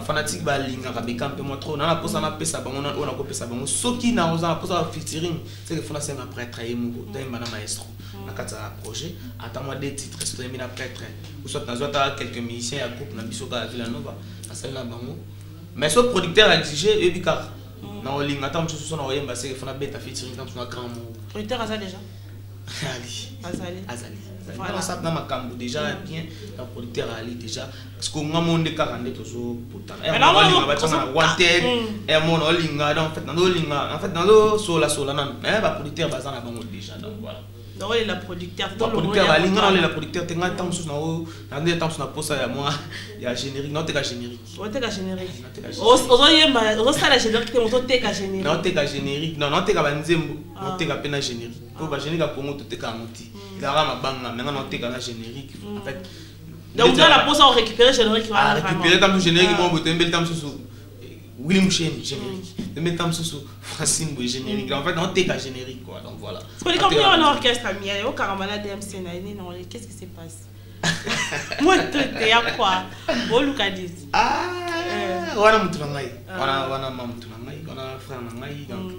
Speaker 6: fanatique ba linga ka beka un peu moins trop. Na pour ça na pesa bango on a ko pesa bango. Soki na oza pour ça featuring, c'est que fona c'est ma prêtre et mon na maestro. Na kata projet, attends-moi des titres, c'est mis na prêtre. Ou soit na quelques musiciens à groupe na bisoka Villanova. Mais ce producteur a exigé et bikar na olinga attends tu so na oyemba c'est fona beta featuring quand tu as grand mot
Speaker 1: producteur azali déjà
Speaker 6: azali voilà ça na makambo déjà bien le producteur ali déjà parce que nga monde 42 tozo pourtant et on olinga ba tsana wanted et mon olinga en fait dans le sola nan mais ba producteur ba zana bango déjà donc voilà.
Speaker 1: Non, il est la producteur.
Speaker 6: La producteur, la producteur, tu as temps sur na temps sur na posa ya moi, ya générique, non t'es ka générique.
Speaker 1: On t'es ka générique. On ça la générique, on t'es ka générique.
Speaker 6: Non t'es ka générique, non t'es ka banzembo, non t'es ka pena générique. Pour ba générique à Congo t'es ka monti. Il a rama banga, maintenant non t'es ka na générique. En fait.
Speaker 1: Donc dans la posa on récupère générique.
Speaker 6: Ah récupérer comme générique, bon botem bel temps sur William Cheni générique. De mettre tam sous Francine Boy générique. En fait, on t'es qu'à générique quoi. Donc voilà.
Speaker 1: Parce que quand on est en orchestre, il y a au Caramala DMC, qu'est-ce qui se passe? Moi traité ya quoi? Bon Lucadis.
Speaker 6: Ah, wana mutu na ngai. Wana mama mutu na ngai, wana frère na ngai donc.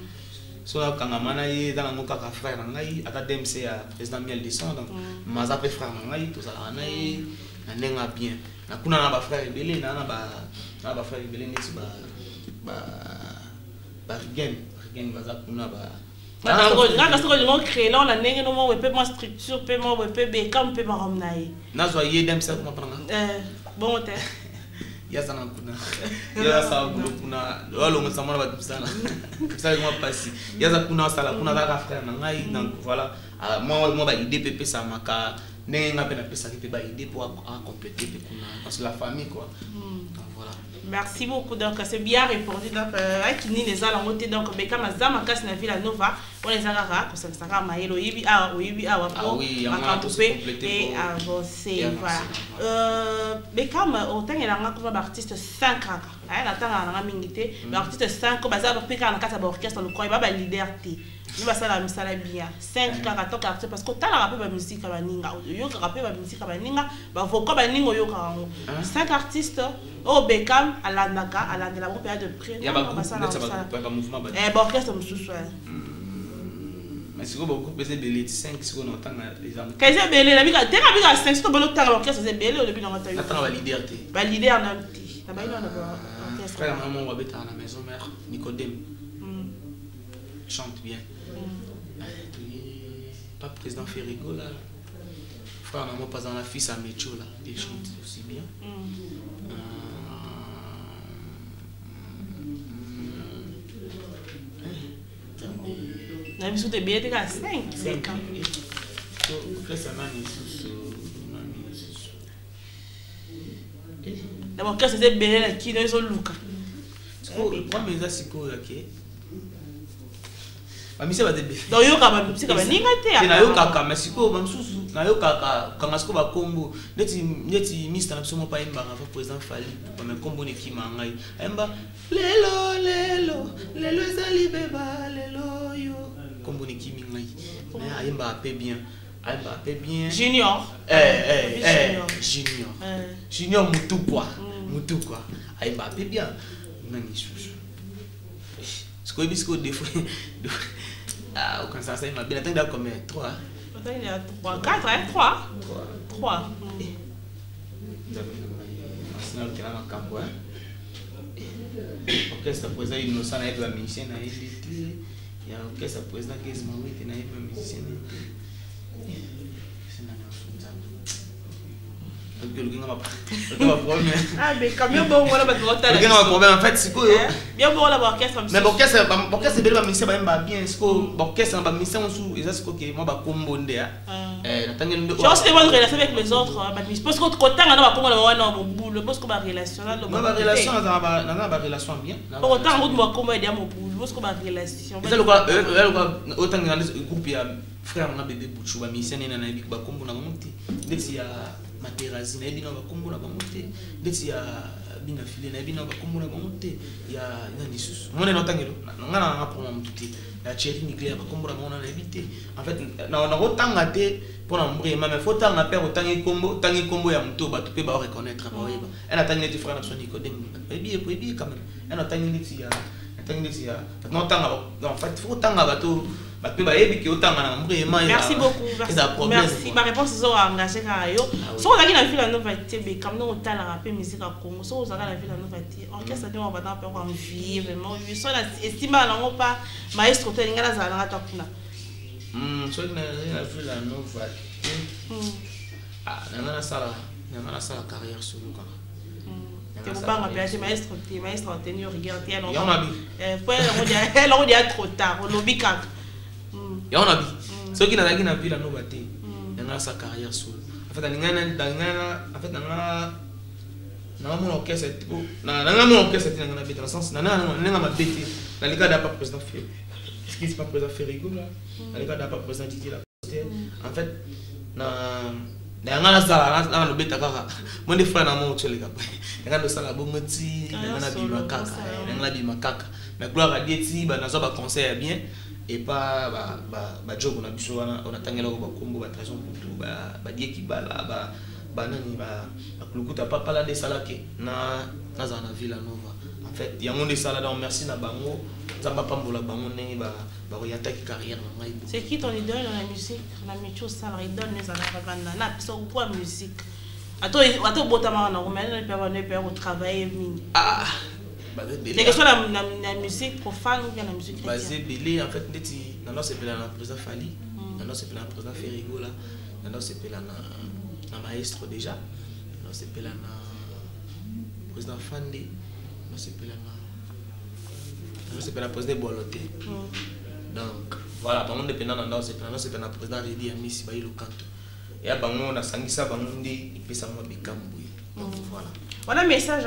Speaker 6: So kanga mana ye dans ngo kaka frère na ngai, ata DMC ya président Miel descend donc maza pe frère na ngai, to sala na ye na nenga bien. Na kuna na ba frère ebele na ba frère ebele neti ba rigen baza kuna ba
Speaker 1: Nga soko ngo créer là on a nenge no mo pe ma structure pe mo pe be kam pe ma romnaye.
Speaker 6: Na zo ye DMC kuma pranga.
Speaker 1: Bon te.
Speaker 6: Yaza na kuna. Yaza kuna kuna walo ngo samana ba sana. Ça moi passer. Yaza kuna sala kuna kaka frère na ngai donc voilà. Moi ba idée pepe ça maka nenge nga pe na pesa ki pe ba idée pour compléter pe kuna parce que la famille quoi. Donc voilà.
Speaker 1: Merci beaucoup. Donc, c'est bien répondu. Donc, avec les alangotés, donc, mais comme Zama casse la ville à Nova, on les a rares, ça sera Maëlo, Ibi, oui, et avancer. Voilà. Mais comme autant il y a un artiste 5 ans, elle attend à la minute, l'artiste 5 ans, bazar, le pécan, la casse à l'orchestre, le coin, il va à liberté. Nous va ça la bien 5 ans parce que tant la rapper la musique à Baninga yo rapper la musique à Baninga ba vocal Baninga yo 5 artistes au Beckham à l'Andaka à la période de près
Speaker 6: il y a pas mouvement
Speaker 1: orchestre mususu
Speaker 6: mais c'est beaucoup pesé belé 5 secondes autant les amis
Speaker 1: qu'est-ce belé la bika tena bika 5 secondes bolo tanga orchestre c'est belé au début dans ta
Speaker 6: attends la liberté
Speaker 1: ba leader na petit na ba ina na orchestre
Speaker 6: frère maman on va être à la maison mère Nicodème chante bien. Pas président Ferrigo là. Frère, maman pas dans la fille à Mécho là. Il chante aussi bien.
Speaker 1: Na biso te bien te ka 5.
Speaker 6: Ça m'a mis sous.
Speaker 1: D'abord que c'est belé là qui les luka.
Speaker 6: Quand mes asiko là qui Mamisi ba debe.
Speaker 1: Donc yo ka ba musique ba ninga te.
Speaker 6: Na yo kaka masiko ba msusu. Na yo kaka kanga siko ba kombo. Neti ministre na biso pa imba va président Fali ba me kombo ne kima ngai. Emba lelo ezali beba lelo yo. Kombo ne kimi ngai. Na imba pe bien. Imba pe bien.
Speaker 1: Junior.
Speaker 6: Junior. Junior mutukwa. Mutukwa. Imba pe bien. Nani susu. Siko bisco défaut. Ah, au ça il m'a bien attendu comme 3.
Speaker 1: Il y a 3, 4, 3. 3.
Speaker 6: Sinon, il y a un campo. Orchestre président innocent, il y a un musicien, il y a un orchestre président qui est mort, il y a un musicien.
Speaker 1: Ah, mais quand même, bon, voilà,
Speaker 6: problème en fait, c'est quoi?
Speaker 1: Bien bon, l'orchestre.
Speaker 6: Mais l'orchestre, c'est bien, mais c'est bien, c'est quoi? L'orchestre, c'est sous, et ça, c'est quoi? Moi, je combo ndea.
Speaker 1: Je pense que bonne relation avec les autres. Parce que quand on a comment on boule, parce qu'on a relation là.
Speaker 6: Ma relation, on a relation bien.
Speaker 1: Autant on doit comment aider mon boule, parce qu'on a relation.
Speaker 6: C'est le quoi? Autant dans le groupe il y a frère on a bébé Bouchou, mais c'est nena na bik ba kombo na monter. Dès il y a Materazzi na bino ba kombo na ba monter. Dès il y a bina filé na bino ba kombo na ba monter. Il y a nani susu. Mon na tangelo. Ngana na pour mon tuti. La chérie nucléaire ba kombo na ba na habité. En fait na otanga te pour na mbri mais faut tanga père otangi kombo ya mto ba tupe ba reconnaître ba weba. Elle a tangi te frère na son Nicodème. Ebi quand même. Elle a tangi ti ya. Non, en fait, il faut tango.
Speaker 1: Merci beaucoup. Merci. Ma réponse est engagée car si on a la ville à Novaté, comme nous on a la rappel musique à Congo, si on a la ville à Novaté, orchestre on va pas en vie vraiment. Je suis estime à l'angle pas maestro Telingala Zalanga Takuna.
Speaker 6: So na la ville à Novaté. Ah, na sala carrière sur nous.
Speaker 1: Tu peux pas rappeler maestro tenir regarder alors. Elle on dit trop tard, on oublie quand.
Speaker 6: Ya on a vu. Ceux qui n'ont pas vu la Novaté, il y a sa carrière sur. En fait, dans mon orchestre, dans mon orchestre, dans le sens, dans ma bête, dans le cas d'un pas président Ferrigo. Est-ce qu'il n'est pas président Ferrigo là? Dans le cas d'un pas président Didier Lacoste. En fait, dans la salle, dans le bête, mon des frères dans mon hôtel, il y a le salle à Bongoti, il y a la bimakaка. Mais gloire à Dieu, si on a un conseil bien. Et pas job on a biso on a tangela ko ba kombo ba trahison pour tout ba die ki bala banani bakulukuta papa là des salake na na Villanova. En fait, il y a mon des salades donc merci na bango ça va pas mbola bango ndenge ba orienter carrière na ngai.
Speaker 1: C'est qui ton idole dans la musique? La météo ça la idole les ana na so quoi musique. Ato botama na romana ne peut pas travailler mini.
Speaker 6: Ah
Speaker 1: c'est que soit la musique profane ou bien la musique chrétienne.
Speaker 6: Basé belé en fait ndeti na c'est pela na président Fali, na c'est pela na président Ferrigo là, na c'est pela na maestro déjà, na c'est pela na président Fandé, na c'est pela na président Boloté. Donc voilà, bango dépendant na c'est pela na président Redi Amisi ba yelo kanto. Et bango na sangisa bango ndi ipesa mo bikambu. Donc voilà.
Speaker 1: Voilà message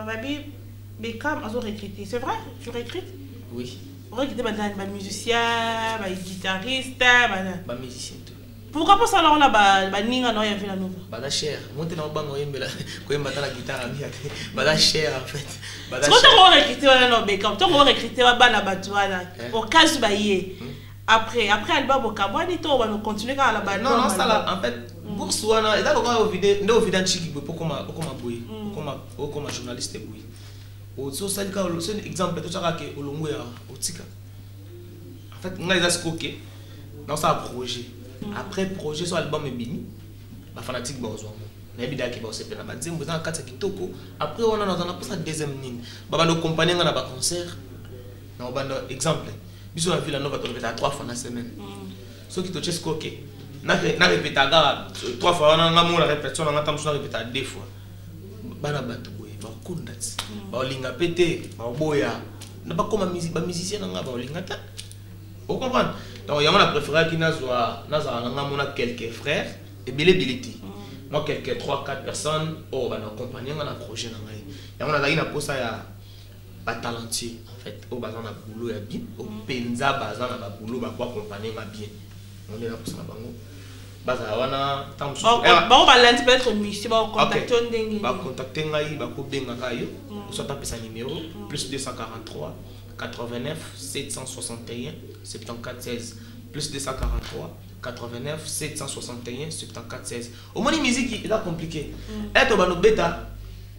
Speaker 1: Babi Beckham a recruté. C'est vrai? Tu recrutes?
Speaker 6: Oui.
Speaker 1: Vous recrutez des musiciens, des guitaristes,
Speaker 6: des musiciens.
Speaker 1: Pourquoi pas ça alors là ninga no ya Villanova?
Speaker 6: Bada cher. Monte na bango yembela ko yembata la guitare ami ate. Bada cher en fait.
Speaker 1: Bada cher. Quand on recruter wala no Beckham, on recruter wa bana batwana. Au cas où baye. Après album au Kabwani to on va continuer à la bande.
Speaker 6: Non ça là en fait bourse wana et d'accord au vidéo ndo vidéo chiki pour comment boy. Comment journaliste boy. So ça c'est un exemple tout ça que olongo ya otika. En fait nga ils skoké dans ça projet. Après projet sur album et bini ba fanatique ba ozwa mo. Na bida ki ba osepela ba nzembo za kata kitoko. Après on a pour ça deuxième ligne. Ba bando compagnie nga na ba concert. Na bando exemple. Biso na Villanova to répéter 3 fois dans semaine. So ki to cheskoké. Na répéter 3 fois on nga mo la répétition nga tam so répéter 2 fois. Bana bato kundats ba olinga pété ba boya na ba comme musicien nga ba olinga ta vous comprenez donc y'a mon préféré qui n'a nga quelques frères et bileti moi quelques 3-4 personnes oh ba na accompagner na projet na ngai y'a mon azali na posa ya ba talentier en fait oh ba na boulot ya bien oh penza ba na ba boulot ba ko accompagner ma bien on est là pour ça bango baza wana tamsu
Speaker 1: ba ba lundi peut-être musicien ba contacter ndenge
Speaker 6: ba contacter ngai ba ko benga kayo so ta pesa numéro plus 243 89 761 74 16 plus 243 89 761 74 16 au moins musique est compliqué et to ba no beta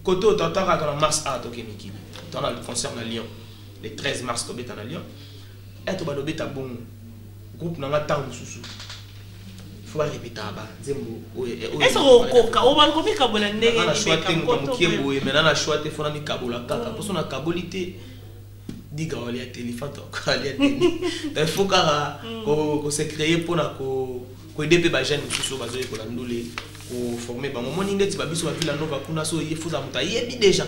Speaker 6: côté au tantaka dans mars a to kemiki dans le concert à Lyon le 13 mars to beta na Lyon et to ba no beta bon groupe na ngata mususu faut répéter ba nzembo
Speaker 1: est-ce que on va copier kabola ndenge
Speaker 6: na choité ngomukie boye maintenant na choité fona mi kabola kaka pour son kabolité diga wali ya téléphone to ali ya il faut ko se créer pour na ko aider ba jeune mususu bazoye ko landule ko former ba momoni ndeti ba biso ba Villanova kuna so yefuza muta yebi déjà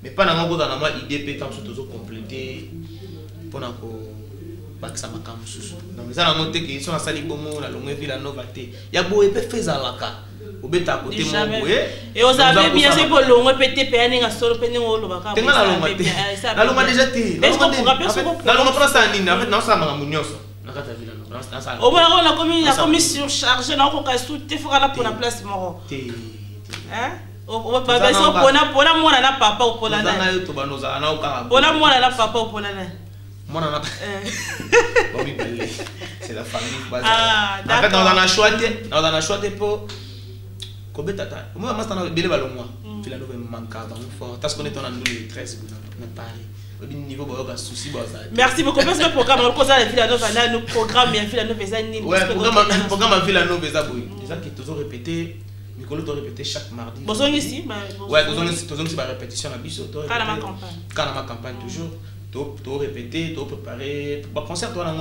Speaker 6: mais pas na ngo na moi idée tant surtout compléter pour na ko bakisa makambo susu donc ça na monte que sont asali bomo na longue Villanova te ya boye pe fezalaka obeta côté mo boye
Speaker 1: et vous avez bien c'est pour longue pété pe ninga solo pe ningo lo baka
Speaker 6: tenga la longue te la longue déjà te la longue prend ça nini en fait non ça makambo nyonso na kata Villanova na ça
Speaker 1: au moins la commission surchargée na ko ka sous te fera pour la place moro te hein o ba so pona mona na papa o pona na
Speaker 6: yo to banoza na o ka
Speaker 1: pona mona na papa o pona na
Speaker 6: c'est la famille. En fait, on a choisi pour Kobetata. Moi, je suis bien ballon. Villanova manque avant fort. Parce qu'on est en 2013, on parle. Niveau souci.
Speaker 1: Merci beaucoup. Parce que le programme, on cause la Villanova, là, le programme, il y a Villanova,
Speaker 6: ouais, le programme Villanova, c'est ça qui est toujours répété. Nicolas doit répéter chaque mardi.
Speaker 1: Besoin ici,
Speaker 6: ouais, besoin ici, c'est la répétition à Bissot.
Speaker 1: Canama campagne.
Speaker 6: Canama campagne toujours. Tu répéter, tu préparer. Le concert, tu là,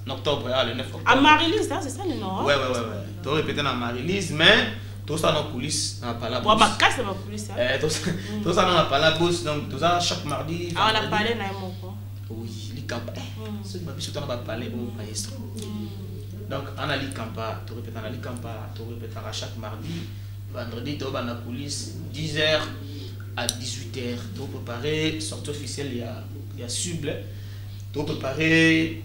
Speaker 6: en octobre, le 9 octobre.
Speaker 1: À Marie-Lise, c'est ça le nom?
Speaker 6: Ouais. Tu répéter dans Marie-Lise, mais tout ça dans la coulisses, dans la
Speaker 1: bourse. Ouais, ma casse dans la coulisses.
Speaker 6: Tout ça dans la bourse, donc tout ça chaque mardi.
Speaker 1: Ah, on a parlé dans mon coin.
Speaker 6: Oui, les campagnes. C'est ma biche, on a parlé au maestro. Donc, on a l'Icampa, tu répètes à l'Icampa, tu répètes à chaque mardi. Vendredi, tu vas dans la coulisse, 10h. À 18h, tu vas préparer, sortie officielle, il y a Suble, tu vas préparer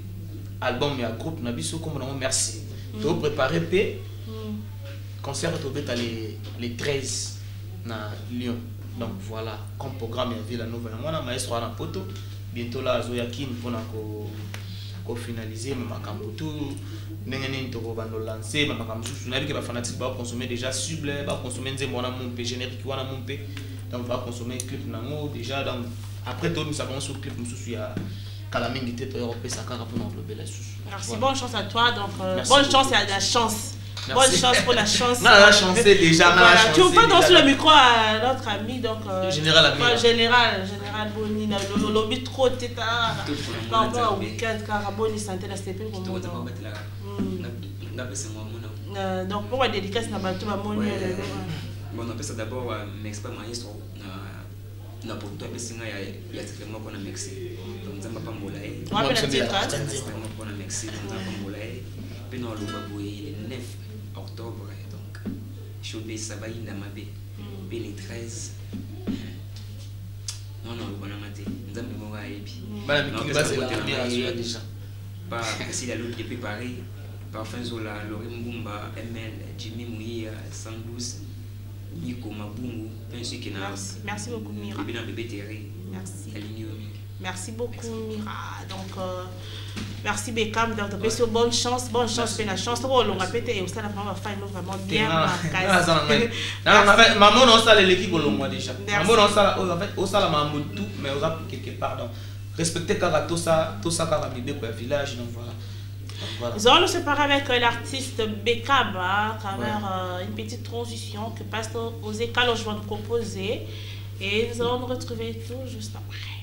Speaker 6: album, il y a groupe, Nabiso, comme on a merci. Tu vas préparer P, concert, tu vas les 13 à Lyon. Donc voilà, comme programme, il y a Villanova, on a maestro à la poto, bientôt là, Zoyakin, pour ko finaliser makambo tout ndenge nini toko bando lancer makambo susu na biki ba fanatique ba consommer déjà cible ba consommer nzembo wana mumpe générique wana mumpe donc va consommer clip nango déjà donc après tout nous savons sur clip mususu ya kala mingi te to européen ça kara pour envelopper la susu.
Speaker 1: Merci, bonne chance à toi donc bonne chance et à la chance.
Speaker 6: Merci.
Speaker 1: Bonne chance pour la chance.
Speaker 6: Non, la chance déjà.
Speaker 1: Voilà. Tu veux pas danser le micro à notre ami donc
Speaker 6: général
Speaker 1: général Boni le lobby trop teta par rapport au week-end car Boni santé la stepin comme donc pour la dédicace na bato ba moni
Speaker 7: bon on appelle ça d'abord m'exprimer maestro na pour toi pesinga ya traitement qu'on a mixé donc nzamba pa mbolae
Speaker 1: on appelle la titre
Speaker 7: traitement qu'on a mixé nzamba pa mbolae pena lo baboué le 9 octobre donc showbiz ça va inda mabe pe le 13 non bon amate nzamba mo wa ebi
Speaker 6: bana mikiki ba c'est la première déjà
Speaker 7: pas si la lutte depuis Paris parfum zola Lori Mbumba ML Jimmy Mouya 112 Nico Mabungu
Speaker 1: merci beaucoup Mira merci beaucoup Mira donc merci Beckham donc bonne chance puis la chance on l'a pété et ça la vraiment bien
Speaker 6: maman on ça l'équipe longue déjà maman on ça en fait on ça la maman tout mais on a quelque part donc respecter car tout ça car bébé pour village donc voilà. Voilà.
Speaker 1: Nous allons nous séparer avec l'artiste Beckham à travers une petite transition que Pasteur Osé Kaloche va nous proposer et nous allons nous retrouver tout juste après.